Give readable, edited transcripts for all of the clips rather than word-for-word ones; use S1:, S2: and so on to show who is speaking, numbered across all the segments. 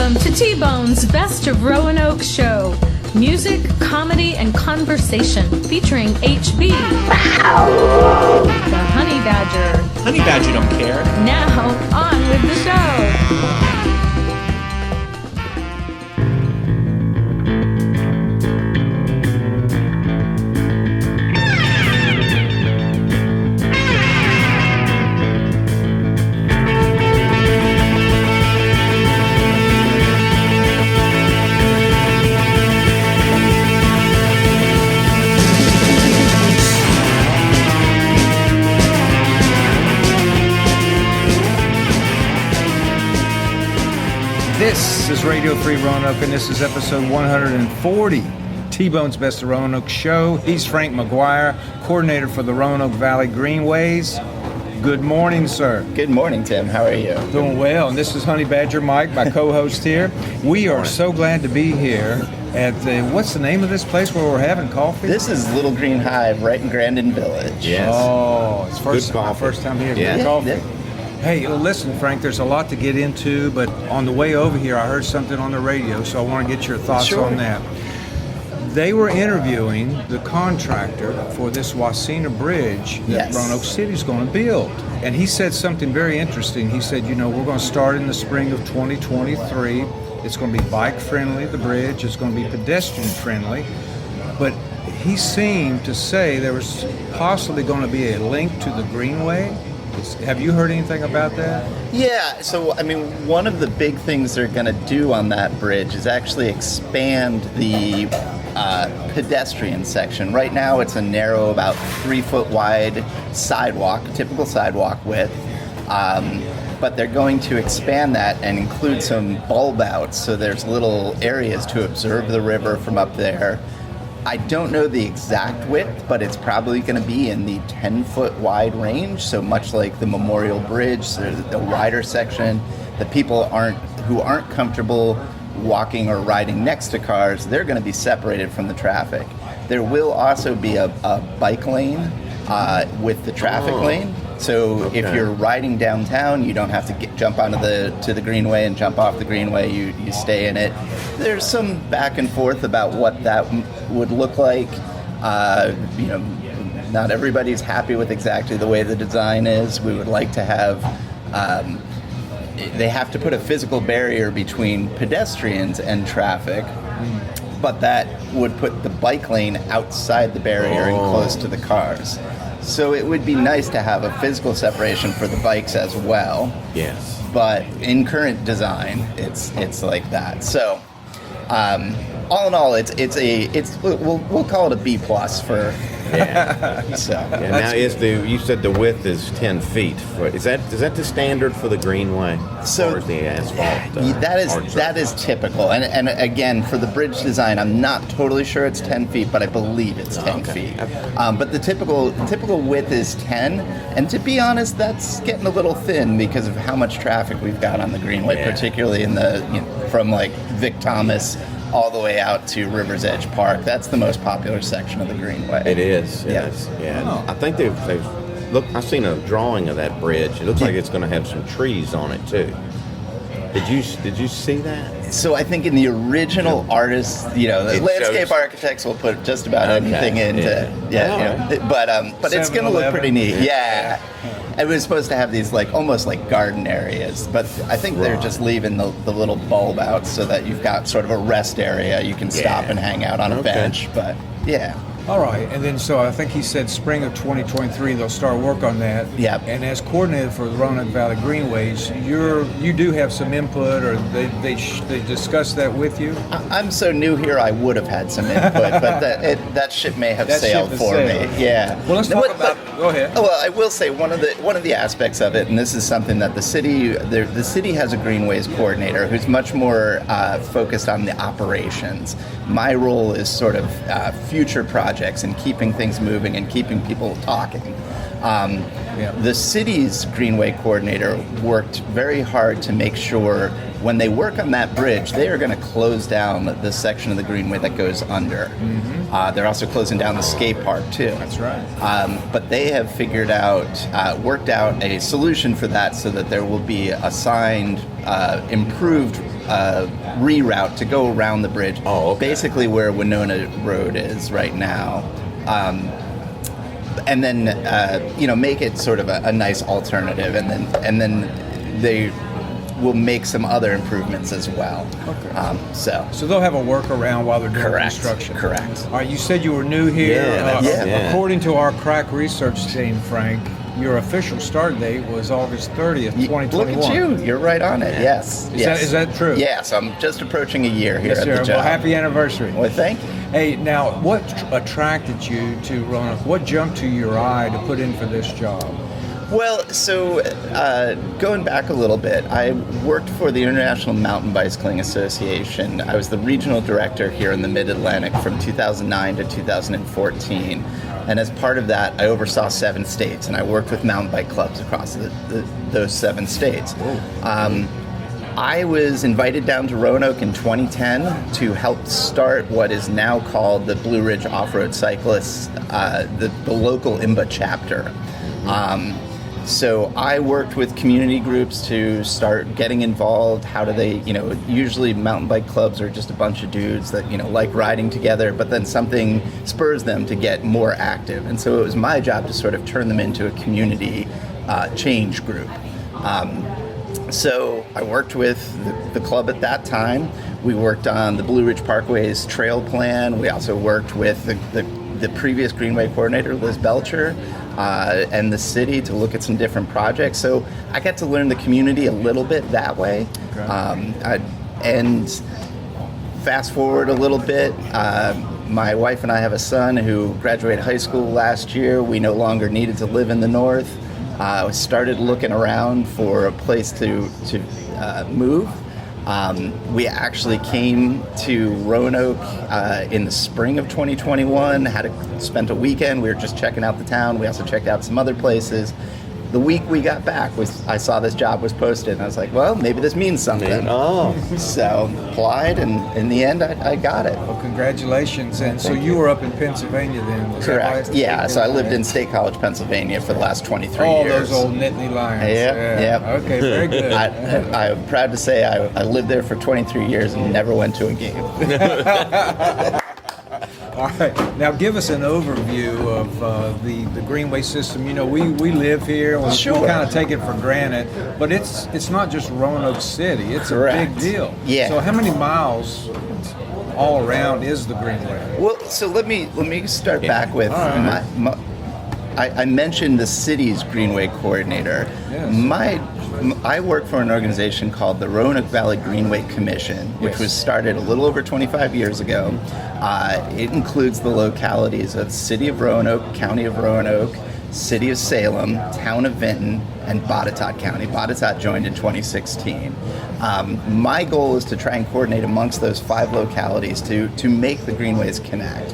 S1: Welcome to T-Bone's Best of Roanoke show. Music, comedy, and conversation featuring HB. Wow. The Honey Badger.
S2: Honey Badger don't care.
S1: Now, on with the show.
S3: This is Radio Free Roanoke, and this is episode 140, T-Bone's Best of Roanoke show. He's Frank McGuire, coordinator for the Roanoke Valley Greenways. Good morning, sir.
S4: Good morning, Tim. How are you?
S3: Doing well, and this is Honey Badger Mike, my co-host here. We are so glad to be here at what's the name of this place where we're having coffee?
S4: This is Little Green Hive right in Grandin Village.
S2: Yes.
S3: Oh, it's
S2: my
S3: first time here
S2: Yeah.
S3: for coffee.
S4: Yeah.
S3: Hey, well, listen, Frank, there's a lot to get into, but on the way over here, I heard something on the radio, so I want to get your thoughts on that. They were interviewing the contractor for this Wasena Bridge that Roanoke City's going to build. And he said something very interesting. He said, we're going to start in the spring of 2023. It's going to be bike-friendly, the bridge. It's going to be pedestrian-friendly. But he seemed to say there was possibly going to be a link to the Greenway. Have you heard anything about that?
S4: Yeah, so one of the big things they're going to do on that bridge is actually expand the pedestrian section. Right now it's a narrow, about 3 foot wide sidewalk, typical sidewalk width. But they're going to expand that and include some bulb outs, so there's little areas to observe the river from up there. I don't know the exact width, but it's probably going to be in the 10-foot wide range. So much like the Memorial Bridge, the wider section, the people who aren't comfortable walking or riding next to cars, they're going to be separated from the traffic. There will also be a bike lane with the traffic lane. So if you're riding downtown, you don't have to jump onto the Greenway and jump off the Greenway. You stay in it. There's some back and forth about what that would look like. Not everybody's happy with exactly the way the design is. We would like to have. They have to put a physical barrier between pedestrians and traffic, but that would put the bike lane outside the barrier and close to the cars. So it would be nice to have a physical separation for the bikes as well.
S2: Yes.
S4: But in current design, it's like that. So, all in all, we'll call it a B+ for.
S2: Yeah.
S4: So.
S2: Yeah, now you said the width is 10 feet. Is that the standard for the Greenway?
S4: So
S2: or is the asphalt?
S4: That is typical. And again, for the bridge design, I'm not totally sure it's 10 feet, but I believe it's 10 feet. But the typical width is 10. And to be honest, that's getting a little thin because of how much traffic we've got on the Greenway, particularly in from like Vic Thomas all the way out to River's Edge Park. That's the most popular section of the Greenway.
S2: It is. Yes. Yeah.
S3: Oh.
S2: I think they've look. I've seen a drawing of that bridge. It looks like it's going to have some trees on it too. Did you see that?
S4: So I think in the original artists, landscape architects will put just about anything into, but it's going to look pretty neat. Yeah. It was supposed to have these almost like garden areas, but I think they're just leaving the little bulb out so that you've got sort of a rest area. You can stop and hang out on a bench, but yeah.
S3: All right, and then so I think he said spring of 2023 they'll start work on that.
S4: Yep.
S3: And as coordinator for the Roanoke Valley Greenways, you do have some input, or they discuss that with you?
S4: I'm so new here, I would have had some input, but that ship may have sailed for me. Yeah.
S3: Well, let's talk about. Go ahead.
S4: Well, I will say one of the aspects of it, and this is something that the city has a Greenways coordinator who's much more focused on the operations. My role is sort of future projects and keeping things moving and keeping people talking. The city's Greenway coordinator worked very hard to make sure when they work on that bridge, they are going to close down the section of the Greenway that goes under. Mm-hmm. They're also closing down the skate park too.
S3: That's right.
S4: But they have worked out a solution for that so that there will be assigned, improved reroute to go around the bridge.
S2: Oh, okay.
S4: Basically where Winona Road is right now. And then make it sort of a nice alternative, and then they will make some other improvements as well.
S3: Okay.
S4: So
S3: they'll have a workaround while they're doing
S4: Correct.
S3: construction.
S4: Correct.
S3: All right, you said you were new here.
S2: Yeah.
S3: According to our crack research team, Frank, your official start date was August 30th, 2021.
S4: Look at you. You're right on it. Yes.
S3: Is that true?
S4: Yes. I'm just approaching a year here
S3: Yes,
S4: at
S3: sir.
S4: the job.
S3: Well, happy anniversary.
S4: Well, thank you.
S3: Hey, now, what attracted you to Roanoke? What jumped to your eye to put in for this job?
S4: Well, so going back a little bit, I worked for the International Mountain Bicycling Association. I was the regional director here in the Mid-Atlantic from 2009 to 2014. And as part of that, I oversaw 7 states, and I worked with mountain bike clubs across those 7 states. I was invited down to Roanoke in 2010 to help start what is now called the Blue Ridge Off-Road Cyclists, the local IMBA chapter. So I worked with community groups to start getting involved. How do they, usually mountain bike clubs are just a bunch of dudes that, like riding together, but then something spurs them to get more active. And so it was my job to sort of turn them into a community change group. So I worked with the club at that time. We worked on the Blue Ridge Parkway's trail plan. We also worked with the previous Greenway coordinator, Liz Belcher, and the city to look at some different projects. So I got to learn the community a little bit that way. Okay. And fast forward a little bit, my wife and I have a son who graduated high school last year. We no longer needed to live in the north. Started looking around for a place to move. We actually came to Roanoke in the spring of 2021, spent a weekend. We were just checking out the town. We also checked out some other places. The week we got back, I saw this job was posted, and I was like, well, maybe this means something. So applied, and in the end, I got it.
S3: Well, congratulations. And so you were up in Pennsylvania then? Was
S4: Correct.
S3: That
S4: yeah, so I lived in State College, Pennsylvania for the last 23 years.
S3: Oh, those old Nittany Lions.
S4: Yep.
S3: Okay, very good.
S4: I'm proud to say I lived there for 23 years and never went to a game.
S3: All right. Now, give us an overview of the Greenway system. We live here. We kind of take it for granted, but it's not just Roanoke City. It's
S4: Correct.
S3: a big deal.
S4: Yeah.
S3: So, how many miles all around is the Greenway?
S4: Well, so let me start back with I mentioned the city's Greenway coordinator.
S3: Yes.
S4: I work for an organization called the Roanoke Valley Greenway Commission, which was started a little over 25 years ago. It includes the localities of City of Roanoke, County of Roanoke, City of Salem, Town of Vinton, and Botetourt County. Botetourt joined in 2016. My goal is to try and coordinate amongst those 5 localities to make the Greenways connect.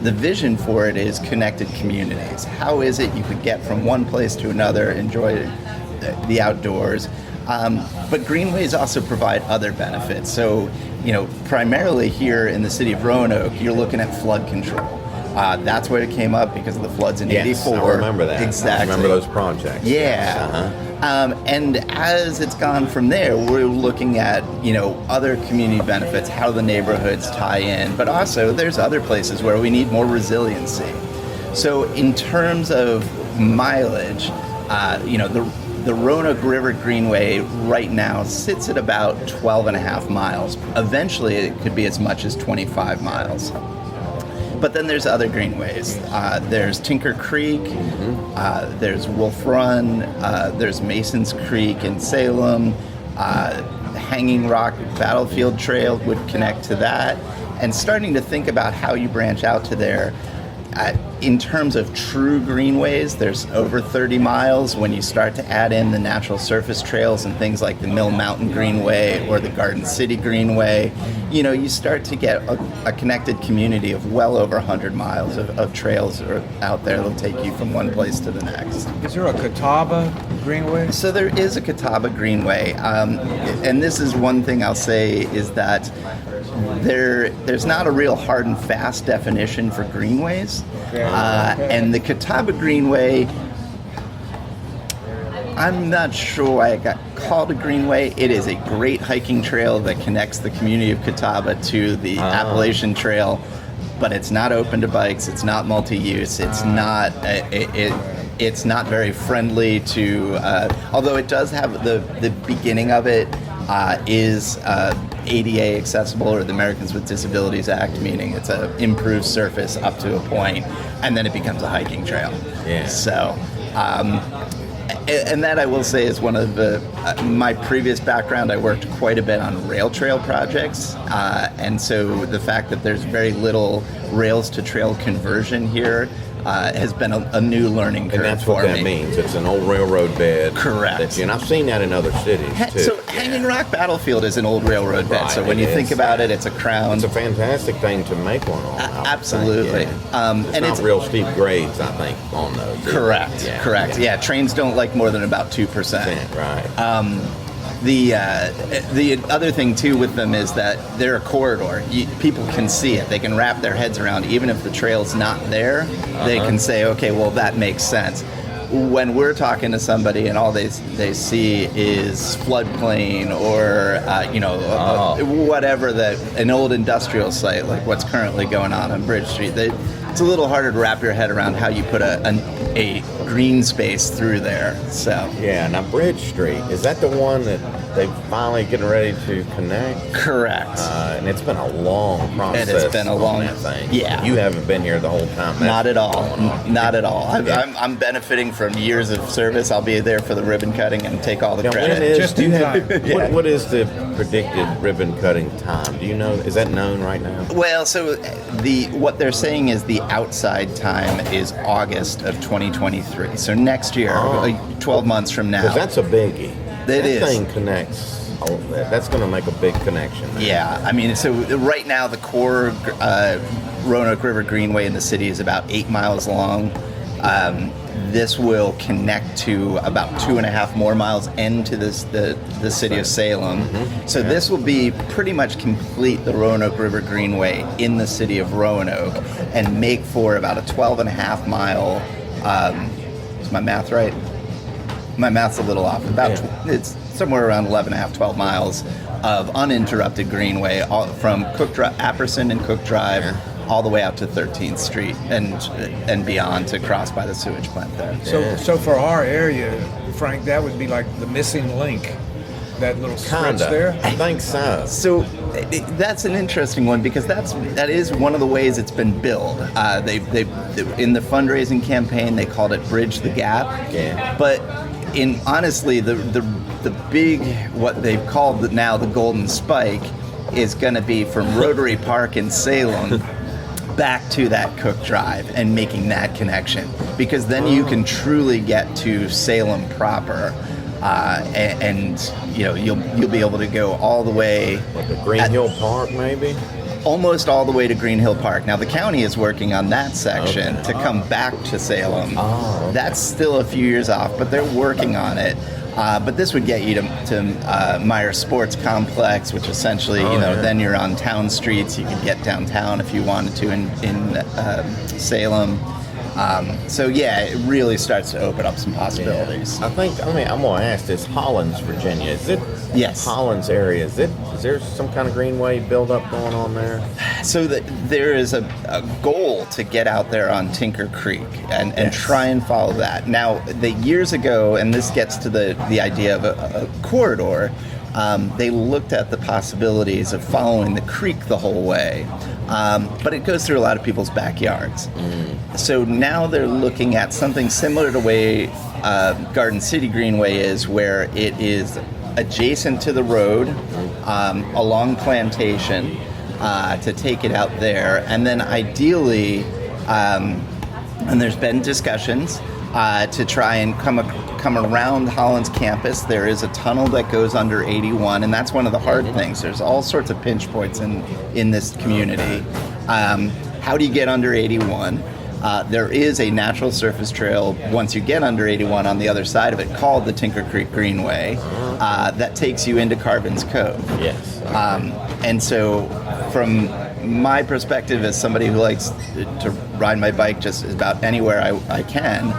S4: The vision for it is connected communities. How is it you could get from one place to another, enjoy the outdoors? But Greenways also provide other benefits. So, primarily here in the city of Roanoke, you're looking at flood control. That's where it came up because of the floods in '84.
S2: I remember that.
S4: Exactly.
S2: I remember those projects.
S4: Yeah. And as it's gone from there, we're looking at, other community benefits, how the neighborhoods tie in, but also there's other places where we need more resiliency. So in terms of mileage, the Roanoke River Greenway right now sits at about 12 and a half miles. Eventually, it could be as much as 25 miles. But then there's other greenways. There's Tinker Creek, there's Wolf Run, there's Masons Creek in Salem, Hanging Rock Battlefield Trail would connect to that. And starting to think about how you branch out to there. In terms of true greenways, there's over 30 miles. When you start to add in the natural surface trails and things like the Mill Mountain Greenway or the Garden City Greenway, you start to get a connected community of well over 100 miles of trails out there that'll take you from one place to the next.
S3: Is there a Catawba Greenway?
S4: So there is a Catawba Greenway. And this is one thing I'll say is that there's not a real hard and fast definition for greenways. And the Catawba Greenway, I'm not sure why it got called a Greenway. It is a great hiking trail that connects the community of Catawba to the Appalachian Trail, but it's not open to bikes. It's not multi-use. It's not. It's not very friendly to. Although it does have the beginning of it is ADA accessible, or the Americans with Disabilities Act, meaning it's an improved surface up to a point, and then it becomes a hiking trail.
S2: Yeah.
S4: So. And that, I will say, is one of my previous background. I worked quite a bit on rail trail projects, and so the fact that there's very little rails to trail conversion here has been a new learning curve for me.
S2: And that's what that means. It's an old railroad bed.
S4: Correct.
S2: And I've seen that in other cities, too.
S4: So Hanging Rock Battlefield is an old railroad bed. Right, so when you think about it, it's a crown.
S2: It's a fantastic thing to make one on.
S4: Absolutely.
S2: It's not real steep grades, I think, on those.
S4: Correct. Correct. Yeah, trains don't like more than about 2%.
S2: Right.
S4: The other thing too with them is that they're a corridor. People can see it. They can wrap their heads around. Even if the trail's not there, they can say, okay, well, that makes sense. When we're talking to somebody and all they see is floodplain or whatever, an old industrial site like what's currently going on Bridge Street, it's a little harder to wrap your head around how you put a green space through there. So
S2: yeah. Now Bridge Street, is that the one that they finally getting ready to connect?
S4: Correct.
S2: And it's been a long process.
S4: It has been a long
S2: thing.
S4: Yeah.
S2: You haven't been here the whole time.
S4: Not at all. Not at all. I'm benefiting from years of service. I'll be there for the ribbon cutting and take all the credit.
S2: What is the predicted ribbon cutting time? Do you know? Is that known right now?
S4: Well, so what they're saying is the outside time is August of 2023. So next year, 12 months from now.
S2: Because that's a biggie.
S4: That
S2: thing connects. That's going to make a big connection there.
S4: Yeah, I mean, so right now the core Roanoke River Greenway in the city is about 8 miles long. This will connect to about 2.5 more miles into the city of Salem. Mm-hmm. So this will be pretty much complete the Roanoke River Greenway in the city of Roanoke and make for about a 12.5 mile. Is my math right? My math's a little off. It's somewhere around 11.5, 12 miles of uninterrupted greenway from Apperson and Cook Drive all the way out to 13th Street and beyond to cross by the sewage plant there.
S3: So for our area, Frank, that would be like the missing link, that little stretch there?
S2: I think so.
S4: So that's an interesting one because that is one of the ways it's been billed. They in the fundraising campaign they called it Bridge the Gap.
S2: Yeah.
S4: But honestly, the big, what they've called now the Golden Spike, is going to be from Rotary Park in Salem back to that Cook Drive and making that connection, because then you can truly get to Salem proper, and you'll be able to go all the way.
S2: Like the Green Hill Park, maybe.
S4: Almost all the way to Green Hill Park. Now the county is working on that section to come back to Salem. That's still a few years off, but they're working on it. But this would get you to Meyer Sports Complex, which essentially, then you're on town streets. You could get downtown if you wanted to in Salem. It really starts to open up some possibilities.
S2: I'm going to ask this, Hollins, Virginia. Is it?
S4: Yes.
S2: Hollins area. Is there some kind of greenway buildup going on there?
S4: So there is a goal to get out there on Tinker Creek and try and follow that. Now, years ago, and this gets to the idea of a corridor, they looked at the possibilities of following the creek the whole way. But it goes through a lot of people's backyards. So now they're looking at something similar to the way Garden City Greenway is, where it is adjacent to the road along Plantation to take it out there. And then ideally, and there's been discussions to try and come around Hollins campus. There is a tunnel that goes under 81, and that's one of the hard things. There's all sorts of pinch points in this community. How do you get under 81? There is a natural surface trail once you get under 81 on the other side of it called the Tinker Creek Greenway that takes you into Carbons Cove.
S2: Yes.
S4: And so from my perspective as somebody who likes to ride my bike just about anywhere I can,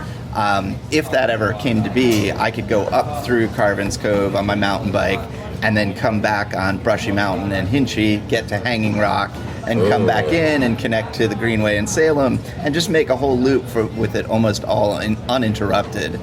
S4: If that ever came to be, I could go up through Carvin's Cove on my mountain bike and then come back on Brushy Mountain and Hinchy, get to Hanging Rock, and come back in and connect to the Greenway in Salem, and just make a whole loop with it almost all uninterrupted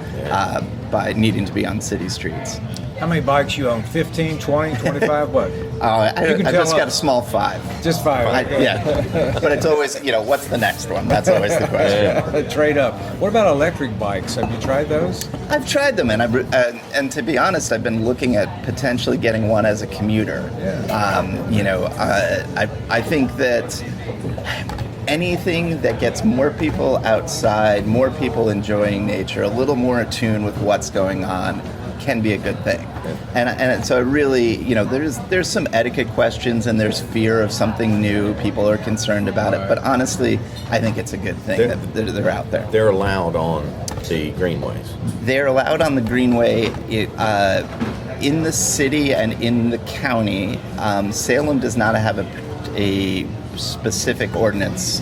S4: by needing to be on city streets.
S3: How many bikes you own? 15, 20, 25, what?
S4: I just got a small 5.
S3: Just 5, okay.
S4: Yeah. But it's always, what's the next one? That's always the question.
S3: Trade up. What about electric bikes? Have you tried those?
S4: I've tried them, and to be honest, I've been looking at potentially getting one as a commuter.
S3: Yeah.
S4: I think that anything that gets more people outside, more people enjoying nature, a little more attuned with what's going on, can be a good thing. And so really, there's some etiquette questions and there's fear of something new. People are concerned about it. But honestly, I think it's a good thing that they're out there.
S2: They're allowed on the Greenways.
S4: They're allowed on the Greenway. In the city and in the county, Salem does not have a specific ordinance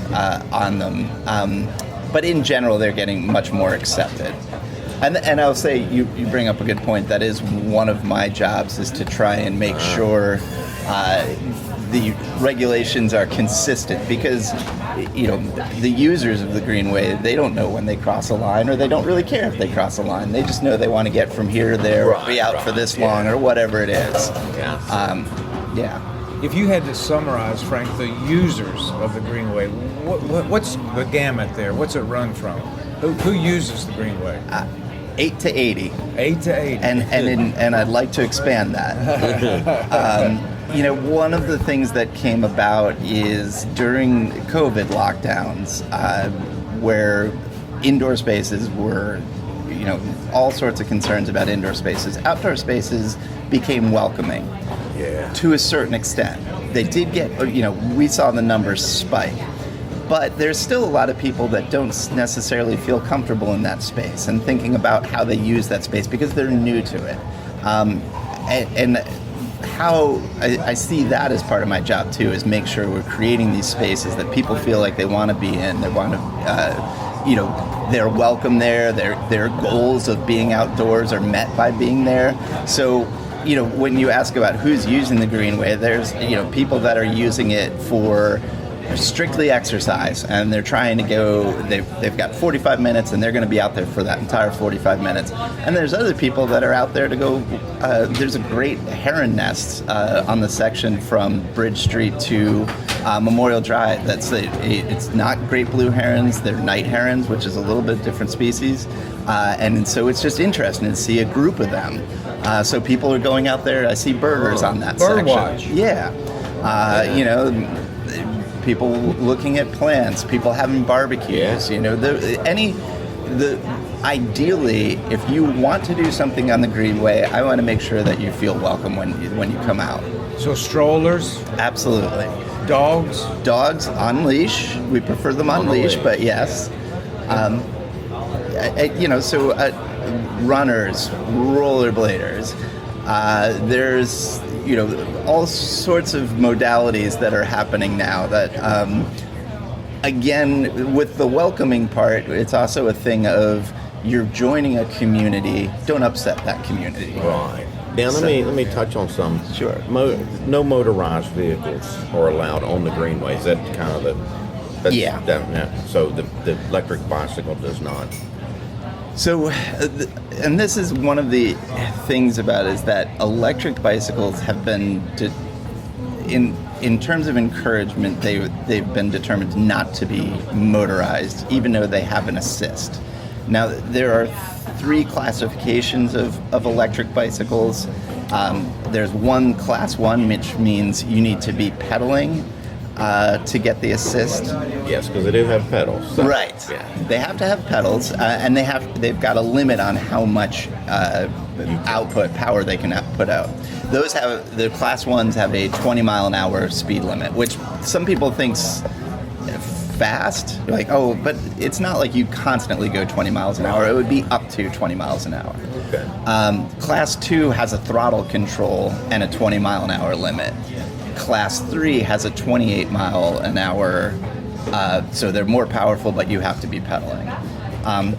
S4: on them. But in general, they're getting much more accepted. And I'll say, you bring up a good point. That is one of my jobs, is to try and make sure the regulations are consistent, because the users of the Greenway, they don't know when they cross a line, or they don't really care if they cross a line. They just know they want to get from here to there, or be out for this long, or whatever it is. Yeah.
S3: If you had to summarize, Frank, the users of the Greenway, what's the gamut there? What's it run from? Who uses the Greenway?
S4: 8 to 80.
S3: 8 to 80.
S4: And I'd like to expand that. One of the things that came about is during COVID lockdowns, where indoor spaces were, all sorts of concerns about indoor spaces. Outdoor spaces became welcoming to a certain extent. They did get, we saw the numbers spike. But there's still a lot of people that don't necessarily feel comfortable in that space and thinking about how they use that space because they're new to it. And how I see that as part of my job too, is make sure we're creating these spaces that people feel like they want to be in. They want to, they're welcome there. Their goals of being outdoors are met by being there. So, when you ask about who's using the Greenway, there's, people that are using it for strictly exercise, and they're trying to go, they've got 45 minutes and they're going to be out there for that entire 45 minutes. And there's other people that are out there to go, there's a great heron nest on the section from Bridge Street to Memorial Drive. It's not great blue herons, they're night herons, which is a little bit different species. And so it's just interesting to see a group of them. So people are going out there. I see birders on that section.
S3: Birdwatch.
S4: Yeah. People looking at plants, people having barbecues. Ideally, if you want to do something on the Greenway, I want to make sure that you feel welcome when you come out. So
S3: strollers?
S4: Absolutely.
S3: Dogs?
S4: Dogs on leash. We prefer them on leash, but yes. Runners, rollerbladers. There's all sorts of modalities that are happening now that, again, with the welcoming part, it's also a thing of you're joining a community, don't upset that community.
S2: Right. Now, let me touch on some.
S4: Sure.
S2: No motorized vehicles are allowed on the Greenway. Is that kind of so the electric bicycle does not.
S4: So, and this is one of the things about is that electric bicycles have been, in terms of encouragement, they've been determined not to be motorized, even though they have an assist. Now, there are 3 classifications of electric bicycles. There's one Class 1, which means you need to be pedaling to get the assist.
S2: Yes, because they do have pedals. So,
S4: right.
S2: Yeah.
S4: They have to have pedals, and they've got a limit on how much output power they can put out. The Class 1s have a 20 mile an hour speed limit, which some people think's fast. You're like, oh, but it's not like you constantly go 20 miles an hour. It would be up to 20 miles an hour.
S2: Okay.
S4: Class 2 has a throttle control and a 20 mile an hour limit. Class 3 has a 28 mile an hour, so they're more powerful, but you have to be pedaling.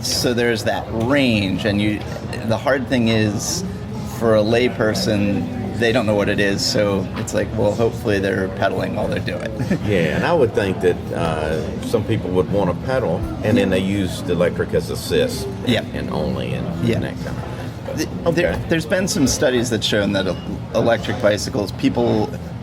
S4: So there's that range, and the hard thing is for a layperson, they don't know what it is, so it's like, well, hopefully they're pedaling while they're doing it.
S2: Yeah, and I would think that some people would want to pedal, and then they use the electric as assist and only, and that kind of thing. Okay.
S4: There's been some studies that show that electric bicycles,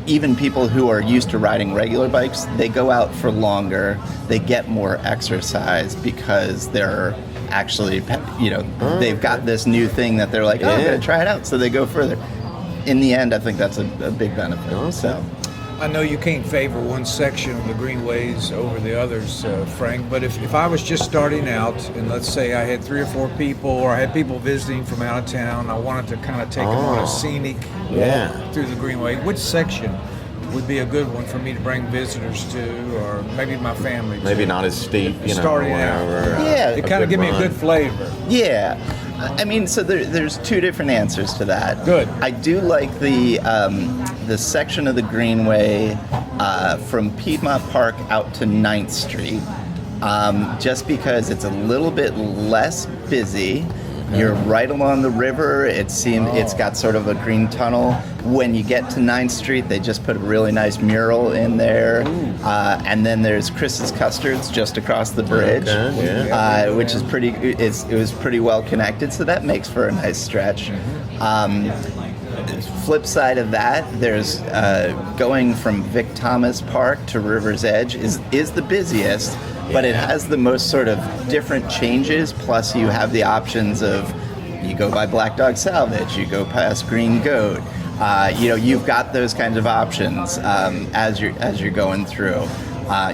S4: even people who are used to riding regular bikes, they go out for longer, they get more exercise because they're actually, they've got this new thing that they're like, I'm going to try it out, so they go further. In the end, I think that's a big benefit.
S2: Okay.
S4: So,
S3: I know you can't favor one section of the Greenways over the others, Frank, but if I was just starting out, and let's say I had 3 or 4 people, or I had people visiting from out of town, I wanted to kind of take them on a scenic walk through the Greenway, which section would be a good one for me to bring visitors to, or maybe my family to?
S2: Maybe not as steep,
S3: starting out. It kind of give me a good flavor.
S4: Yeah. I mean, so there's 2 different answers to that.
S3: Good.
S4: I do like the section of the Greenway from Piedmont Park out to 9th Street, just because it's a little bit less busy. You're right along the river. It's got sort of a green tunnel. When you get to 9th Street, they just put a really nice mural in there. And then there's Chris's Custards just across the bridge, which is it was pretty well connected, so that makes for a nice stretch. Flip side of that, there's going from Vic Thomas Park to River's Edge is the busiest, but it has the most sort of different changes, plus you have the options of, you go by Black Dog Salvage, you go past Green Goat, you've got those kinds of options as you're going through.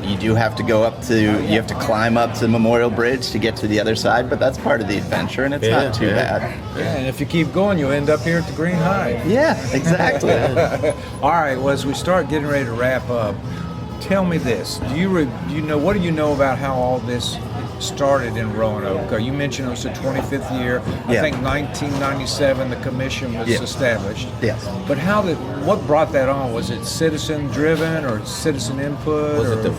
S4: You do have to you have to climb up to Memorial Bridge to get to the other side, but that's part of the adventure, and it's not too bad.
S3: Yeah, and if you keep going, you'll end up here at the Green Hive.
S4: Yeah, exactly.
S3: All right, well, as we start getting ready to wrap up, tell me this. What do you know about how all this started in Roanoke? You mentioned it was the 25th year. I think 1997 the commission was established.
S4: Yes.
S3: But what brought that on? Was it citizen driven or citizen input?
S2: Was it the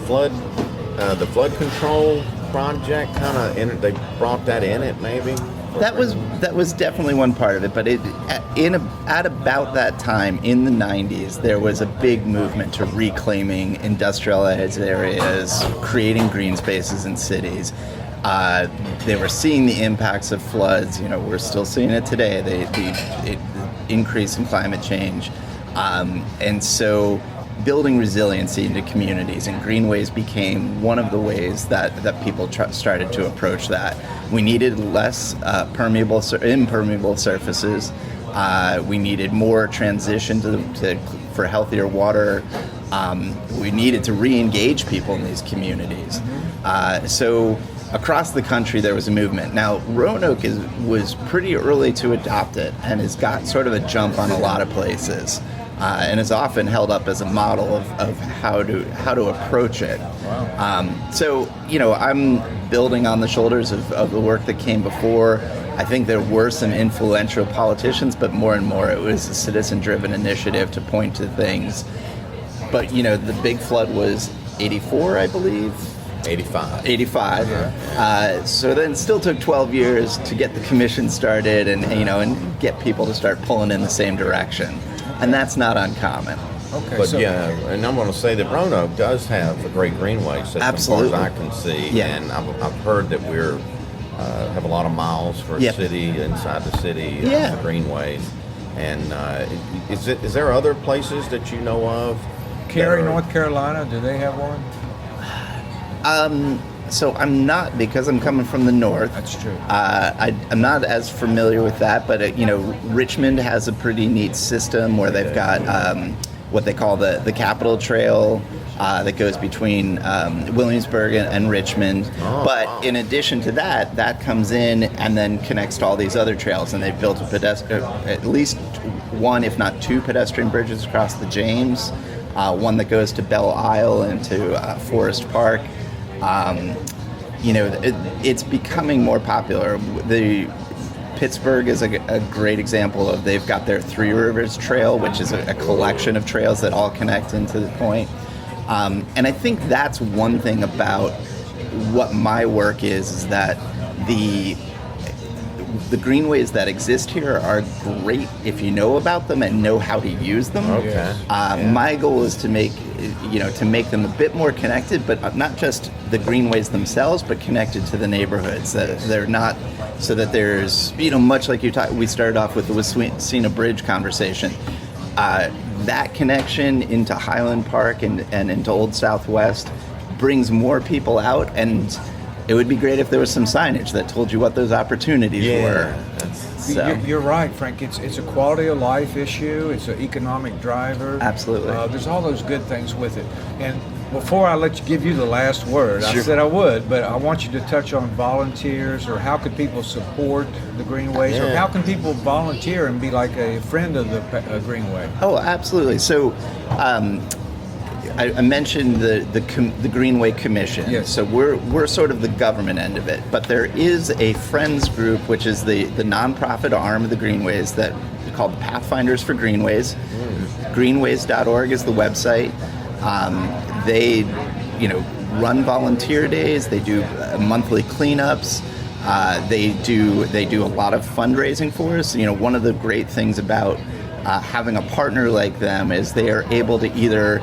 S2: flood control project they brought that in it maybe?
S4: That was definitely one part of it, but at about that time in the 90s, there was a big movement to reclaiming industrialized areas, creating green spaces in cities. They were seeing the impacts of floods. We're still seeing it today. The increase in climate change, and so building resiliency into communities, and Greenways became one of the ways that people started to approach that. We needed less impermeable surfaces. We needed more transition for healthier water. We needed to re-engage people in these communities. So across the country, there was a movement. Now, Roanoke was pretty early to adopt it, and has got sort of a jump on a lot of places. And is often held up as a model of how to approach it. Wow. So I'm building on the shoulders of the work that came before. I think there were some influential politicians, but more and more it was a citizen-driven initiative to point to things. But the big flood was 84, I believe. 85. Yeah. So then it still took 12 years to get the commission started and get people to start pulling in the same direction. And that's not uncommon.
S2: Okay. But and I'm going to say that Roanoke does have a great greenway system,
S4: absolutely,
S2: as far as I can see. Yeah. And I've heard that we're have a lot of miles for a city, inside the city, the greenways. And is there other places that you know of?
S3: Cary, North Carolina, do they have one?
S4: So I'm not, because I'm coming from the north.
S3: That's true.
S4: I'm not as familiar with that, but Richmond has a pretty neat system where they've got what they call the Capitol Trail that goes between Williamsburg and Richmond. Oh, but in addition to that comes in and then connects to all these other trails, and they've built at least one, if not 2 pedestrian bridges across the James. One that goes to Belle Isle and to Forest Park. It's becoming more popular. Pittsburgh is a great example of, they've got their Three Rivers Trail, which is a collection of trails that all connect into the point. And I think that's one thing about what my work is that the greenways that exist here are great if you know about them and know how to use them.
S2: Okay.
S4: My goal is to make them a bit more connected, but not just the greenways themselves, but connected to the neighborhoods. That they're not, so that there's, much like we started off with the Wascena Bridge conversation. That connection into Highland Park and into Old Southwest brings more people out, and it would be great if there was some signage that told you what those opportunities were. So.
S3: You're right, Frank. It's a quality of life issue. It's an economic driver.
S4: Absolutely.
S3: There's all those good things with it. And before I give you the last word,
S4: Sure.
S3: I said I would, but I want you to touch on volunteers, or how could people support the Greenways, or how can people volunteer and be like a friend of the Greenway?
S4: Oh, absolutely. So, I mentioned the Greenway Commission.
S3: Yes.
S4: So we're sort of the government end of it, but there is a Friends group, which is the nonprofit arm of the Greenways that is called the Pathfinders for Greenways. Greenways.org is the website. They, run volunteer days. They do monthly cleanups. They do a lot of fundraising for us. One of the great things about having a partner like them is they are able to either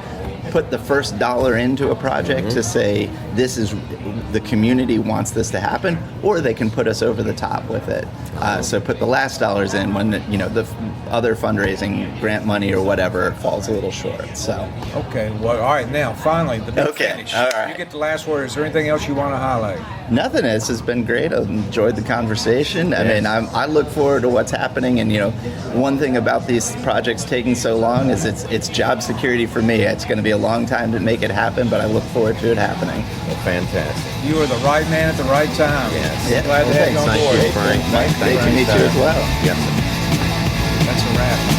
S4: put the first dollar into a project to say the community wants this to happen, or they can put us over the top with it. So put the last dollars in when the other fundraising, grant money or whatever, falls a little short. So
S3: okay, well, all right. Now, finally, the big
S4: Okay,
S3: finish.
S4: all right.
S3: You get the last word. Is there anything else you want to highlight?
S4: nothing. This has been great. I've enjoyed the conversation. I mean, I look forward to what's happening. And one thing about these projects taking so long is it's job security for me. It's going to be a long time to make it happen, but I look forward to it happening.
S2: Well, fantastic.
S3: You are the right man at the right time.
S2: Yes.
S4: Yeah.
S3: Glad to have you on
S2: Thank
S3: board.
S2: you, Frank.
S4: Great to meet you as well.
S2: Yes.
S3: That's a wrap.